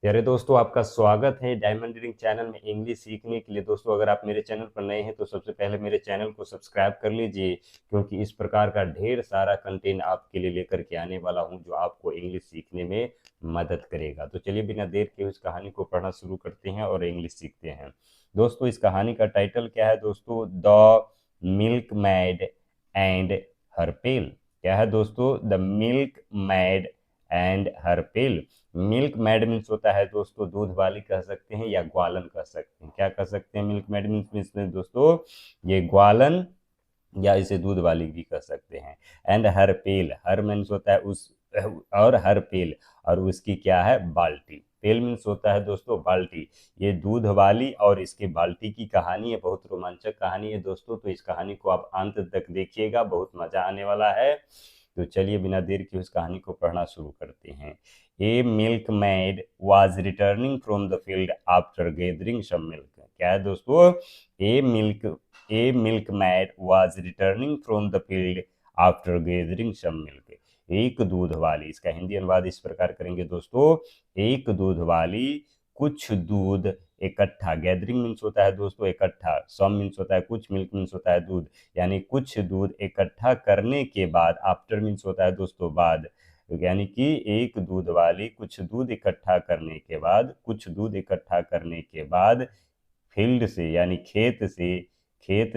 प्यारे दोस्तों, आपका स्वागत है डायमंड रिंग चैनल में इंग्लिश सीखने के लिए। दोस्तों, अगर आप मेरे चैनल पर नए हैं तो सबसे पहले मेरे चैनल को सब्सक्राइब कर लीजिए, क्योंकि इस प्रकार का ढेर सारा कंटेंट आपके लिए लेकर के आने वाला हूं जो आपको इंग्लिश सीखने में मदद करेगा। तो चलिए बिना देर के इस कहानी को पढ़ना शुरू करते हैं और इंग्लिश सीखते हैं। दोस्तों, इस कहानी का टाइटल क्या है दोस्तों? The milkmaid and her pail. क्या है दोस्तों? The milkmaid and her pail. Milkmaid means होता है दोस्तों दूध वाली कह सकते हैं या ग्वालन कह सकते हैं। क्या कह सकते हैं? मिल्क मैड मीन्स में दोस्तों ये ग्वालन या इसे दूध वाली भी कह सकते हैं। And her pail, her means होता है उस, और हर पेल, और उसकी क्या है? बाल्टी। पेल मीन्स होता है दोस्तों बाल्टी। ये दूध वाली और इसके बाल्टी की कहानी है, बहुत रोमांचक कहानी है दोस्तों। तो इस कहानी को आप अंत तक देखिएगा, बहुत मजा आने वाला है। तो चलिए बिना देर के उस कहानी को पढ़ना शुरू करते हैं। A milkmaid was returning from the field after gathering some milk. क्या है दोस्तों? A milkmaid was returning from the field after gathering some milk. एक दूध वाली, इसका हिंदी अनुवाद इस प्रकार करेंगे दोस्तों। एक दूध वाली कुछ दूध इकट्ठा, गैदरिंग मीन्स होता है दोस्तों इकट्ठा, सम मीन्स होता है कुछ, मिल्क मीन्स होता है दूध, यानी कुछ दूध इकट्ठा करने के बाद, आफ्टर मीन्स होता है दोस्तों बाद, यानी कि एक दूध वाली कुछ दूध इकट्ठा करने के बाद, कुछ दूध इकट्ठा करने के बाद फील्ड से यानी खेत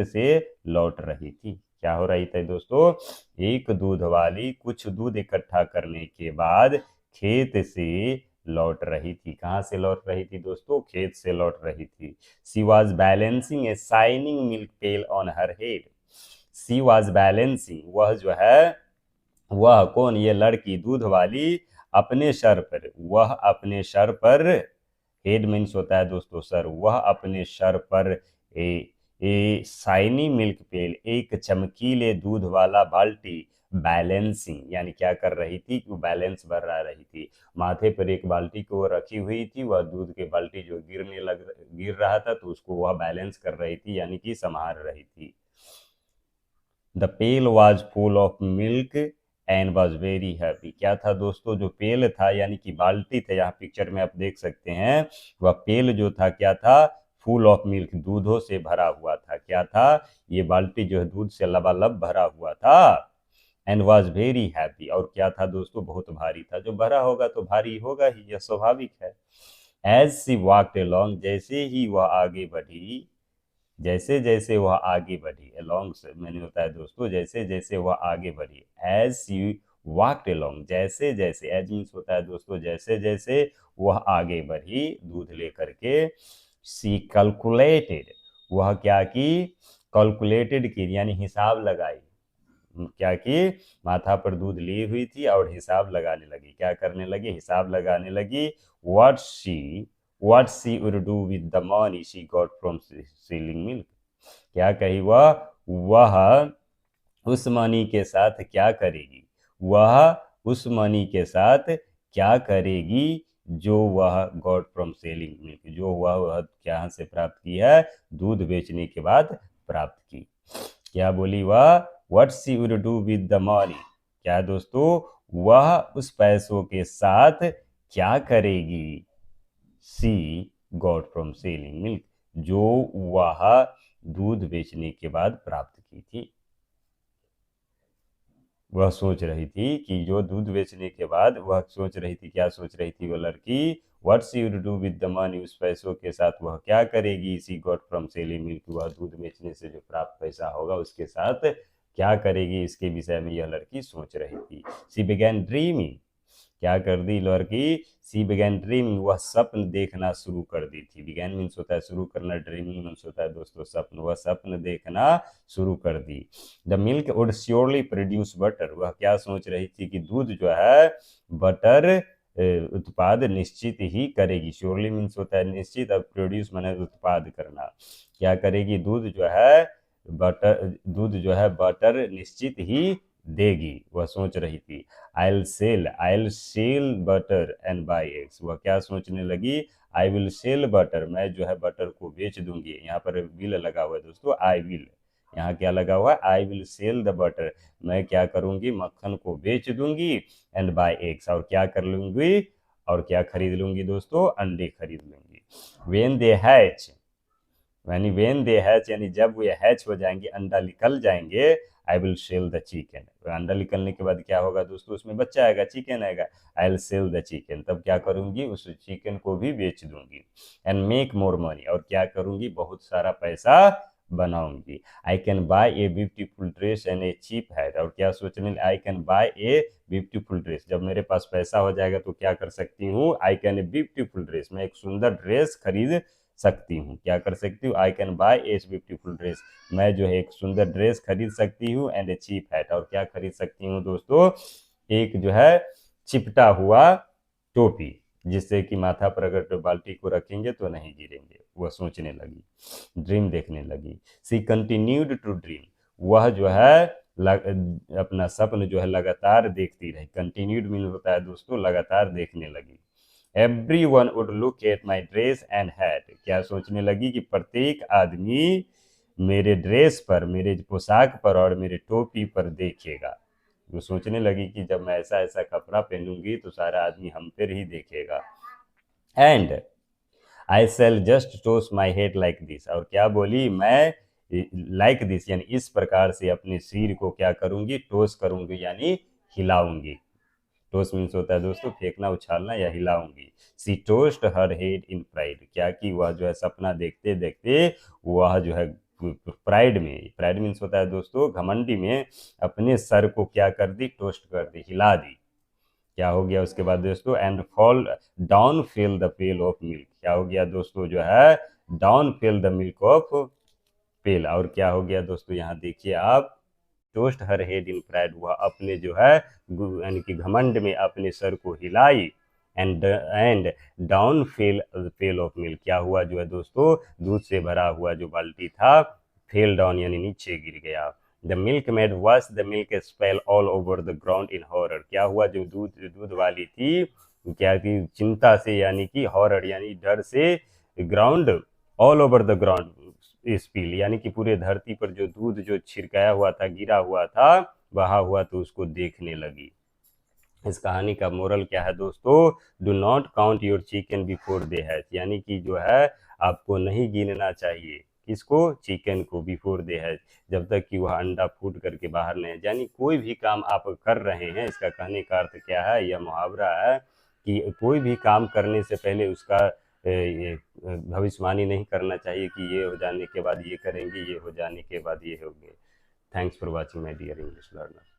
से लौट रही थी। क्या हो रही थी दोस्तों? एक दूध वाली कुछ दूध इकट्ठा करने के बाद खेत से लौट रही थी। कहां से लौट रही थी दोस्तों? खेत से लौट रही थी। She was balancing a shining milk pail on her head. She was balancing, वह जो है, वह कौन? ये लड़की दूध वाली अपने सर पर, वह अपने सर पर, हेड मीन्स होता है दोस्तों सर, वह अपने सर पर ए शाइनी मिल्क पेल, एक चमकीले दूध वाला बाल्टी, बैलेंसिंग यानी क्या कर रही थी? वो बैलेंस बढ़ा रही थी। माथे पर एक बाल्टी को वो रखी हुई थी, वह दूध के बाल्टी जो गिर रहा था तो उसको वह बैलेंस कर रही थी, यानी कि संभाल रही थी। The pale was full of milk and was very happy. क्या था दोस्तों? जो पेल था यानी कि बाल्टी था, यहाँ पिक्चर में आप देख सकते हैं, वह पेल जो था क्या था? फुल ऑफ मिल्क, दूधों से भरा हुआ था। क्या था? ये बाल्टी जो है दूध से लबालब भरा हुआ था। एंड वॉज वेरी हैप्पी, और क्या था दोस्तों? बहुत भारी था। जो भरा होगा तो भारी होगा ही, यह स्वाभाविक है। एज सी वॉकड अलोंग, जैसे ही वह आगे बढ़ी, जैसे जैसे वह आगे बढ़ी, अलोंग से मैंने होता है दोस्तों जैसे जैसे वह आगे बढ़ी। एज यू वॉकड अलोंग, जैसे जैसे, एज मीन्स होता है दोस्तों जैसे जैसे वह आगे बढ़ी दूध लेकर के। सी कैलकुलेटेड, वह क्या की? कैलकुलेटेड की यानी हिसाब लगाई। क्या की? माथा पर दूध ली हुई थी और हिसाब लगाने लगी। क्या करने लगी? हिसाब लगाने लगी। what she would do with the money she got from selling milk। क्या कही वह उस मनी के साथ क्या करेगी? वह उस मनी के साथ क्या करेगी जो वह गॉट फ्रॉम सेलिंग मिल्क, जो वह क्या से प्राप्त की है? दूध बेचने के बाद प्राप्त की। क्या बोली वह? What she would do with the money. क्या दोस्तों? वह उस पैसों के साथ क्या करेगी? She got from selling milk, जो वह दूध बेचने के बाद प्राप्त की थी। वह सोच रही थी कि जो दूध बेचने के बाद वह सोच रही थी, क्या सोच रही थी वो लड़की? What she would do with the money, उस पैसों के साथ वह क्या करेगी? She got from selling milk, वह दूध बेचने से जो प्राप्त पैसा होगा उसके साथ क्या करेगी, इसके विषय में यह लड़की सोच रही थी। सी बिगैन ड्रीमिंग, क्या कर दी लड़की? सी बिगैन ड्रीमिंग, वह स्वप्न देखना शुरू कर दी थी। बिगैन मीन्स होता है शुरू करना, ड्रीमिंग मीन्स होता है दोस्तों स्वप्न। वह स्वप्न देखना शुरू कर दी। The milk would surely produce butter, वह क्या सोच रही थी कि दूध जो है बटर उत्पाद निश्चित ही करेगी। श्योरली मीन्स होता है निश्चित, अब प्रोड्यूस माने उत्पाद करना। क्या करेगी? दूध जो है बटर निश्चित ही देगी, वह सोच रही थी। I will sell butter and buy eggs, वह क्या सोचने लगी? आई विल सेल बटर, मैं जो है बटर को बेच दूंगी। यहाँ पर विल लगा हुआ है दोस्तों, आई विल, यहाँ क्या लगा हुआ है? I will sell the butter, मैं क्या करूंगी? मक्खन को बेच दूंगी। एंड बाय एग्स, और क्या कर लूंगी? और क्या खरीद लूंगी दोस्तों, अंडे खरीद लूंगी। वेन दे हैच, यानी वेन दे हैच यानी जब वे हैच हो जाएंगे, अंडा निकल जाएंगे, I will sell the chicken. अंडा निकलने के बाद क्या होगा दोस्तों, उसमें बच्चा आएगा, चिकन आएगा, I will sell the chicken, तब क्या करूंगी, उस चिकन को भी बेच दूंगी। एंड मेक मोर मनी, और क्या करूंगी, बहुत सारा पैसा बनाऊंगी। I can buy a beautiful dress and a cheap hat, और क्या सोचने, I can buy a beautiful dress, जब मेरे पास पैसा हो जाएगा तो क्या कर सकती हूँ, I can a beautiful dress, मैं एक सुंदर ड्रेस खरीद सकती हूँ। क्या कर सकती हूँ, आई can buy a beautiful dress, मैं जो है एक सुंदर ड्रेस खरीद सकती हूँ। एंड ए चीप हैट, और क्या खरीद सकती हूँ दोस्तों, एक जो है चिपटा हुआ टोपी, जिससे कि माथा पर अगर बाल्टी को रखेंगे तो नहीं गिरेंगे। वह सोचने लगी, ड्रीम देखने लगी। सी कंटिन्यूड टू ड्रीम, वह जो है अपना सपन जो है लगातार देखती रही। कंटिन्यूड मीन होता है दोस्तों लगातार देखने लगी। Everyone would look at my dress and hat, क्या सोचने लगी कि प्रत्येक आदमी मेरे ड्रेस पर, मेरे पोशाक पर और मेरे टोपी पर देखेगा। वो सोचने लगी कि जब मैं ऐसा ऐसा कपड़ा पहनूंगी तो सारा आदमी हम पर ही देखेगा। And I shall just toss my head like this, और क्या बोली, मैं लाइक दिस यानी इस प्रकार से अपने सिर को क्या करूंगी, टोस करूंगी यानी हिलाऊंगी। टोस मीन्स होता है दोस्तों फेंकना, उछालना या हिलाऊंगी। She tossed her head in pride, क्या कि वह जो है सपना देखते देखते वह जो है प्राइड में, प्राइड मीन्स होता है दोस्तों घमंडी में, अपने सर को क्या कर दी, टोस्ट कर दी, हिला दी। क्या हो गया उसके बाद दोस्तों, and fall down fell the pail of milk, क्या हो गया दोस्तों, जो है down fell the milk of pail, और क्या हो गया दोस्तों, यहाँ देखिए आप, tossed her head in pride, वह अपने जो है यानी कि घमंड में अपने सर को हिलाई। And down fail fell off milk, क्या हुआ जो है दोस्तों, दूध से भरा हुआ जो बाल्टी था, फेल डाउन यानी नीचे गिर गया। The milk made wash the milk spell all over the ground in horror, क्या हुआ, जो दूध वाली थी, क्या की चिंता से यानी कि हॉरर यानी डर से, ground all over the ground spill यानी कि पूरे धरती पर जो दूध जो छिड़काया हुआ था, गिरा हुआ था, बहा हुआ, तो उसको देखने लगी। इस कहानी का मोरल क्या है दोस्तों, do not count your chicken before they hatch, यानी कि जो है आपको नहीं गिनना चाहिए, किसको, चिकन को, बिफोर दे हैच, जब तक कि वह अंडा फूट करके बाहर नहीं, यानी कोई भी काम आप कर रहे हैं, इसका कहने का अर्थ क्या है, यह मुहावरा है कि कोई भी काम करने से पहले उसका ये भविष्यवाणी नहीं करना चाहिए कि ये हो जाने के बाद ये करेंगे, ये हो जाने के बाद ये होंगे। Thanks for watching my dear English learner.